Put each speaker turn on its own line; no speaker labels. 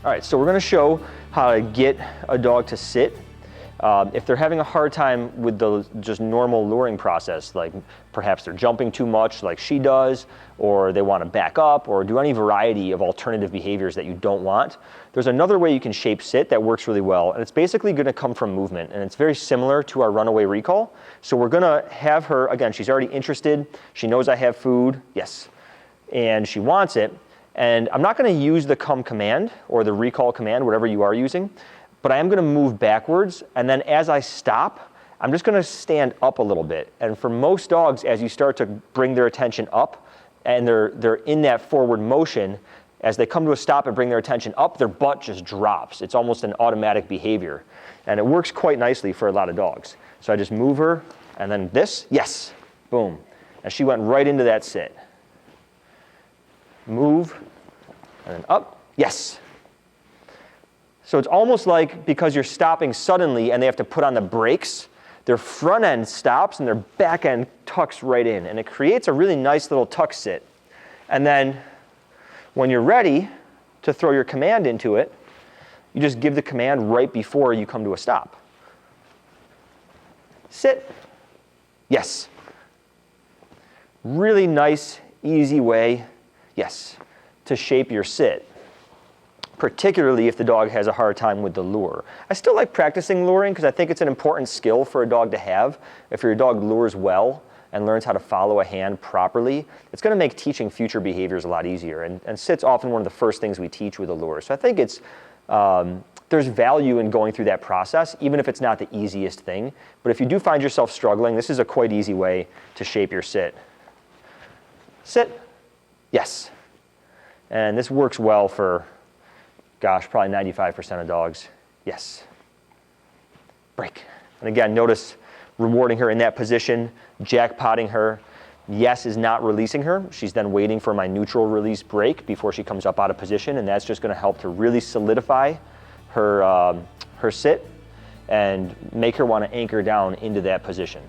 All right, so we're gonna show how to get a dog to sit. If they're having a hard time with the just normal luring process, like perhaps they're jumping too much like she does, or they want to back up, or do any variety of alternative behaviors that you don't want, there's another way you can shape sit that works really well, and it's basically going to come from movement, and it's very similar to our runaway recall. So we're going to have her, again, she's already interested, she knows I have food, yes, and she wants it, and I'm not going to use the come command or the recall command, whatever you are using, but I am going to move backwards, and then as I stop, I'm just going to stand up a little bit. And for most dogs, as you start to bring their attention up, and they're in that forward motion, as they come to a stop and bring their attention up, their butt just drops. It's almost an automatic behavior. And it works quite nicely for a lot of dogs. So I just move her, and then this, yes, boom. And she went right into that sit. Move, and then up, yes. So it's almost like because you're stopping suddenly and they have to put on the brakes, their front end stops and their back end tucks right in. And it creates a really nice little tuck sit. And then when you're ready to throw your command into it, you just give the command right before you come to a stop. Sit. Yes. Really nice, easy way, yes, to shape your sit, particularly if the dog has a hard time with the lure. I still like practicing luring because I think it's an important skill for a dog to have. If your dog lures well and learns how to follow a hand properly, it's going to make teaching future behaviors a lot easier. And sit's often one of the first things we teach with a lure. So I think it's there's value in going through that process, even if it's not the easiest thing. But if you do find yourself struggling, this is a quite easy way to shape your sit. Sit. Yes. And this works well for, gosh, probably 95% of dogs. Yes. Break. And again, notice rewarding her in that position, jackpotting her. Yes is not releasing her. She's then waiting for my neutral release break before she comes up out of position, and that's just going to help to really solidify her sit and make her want to anchor down into that position.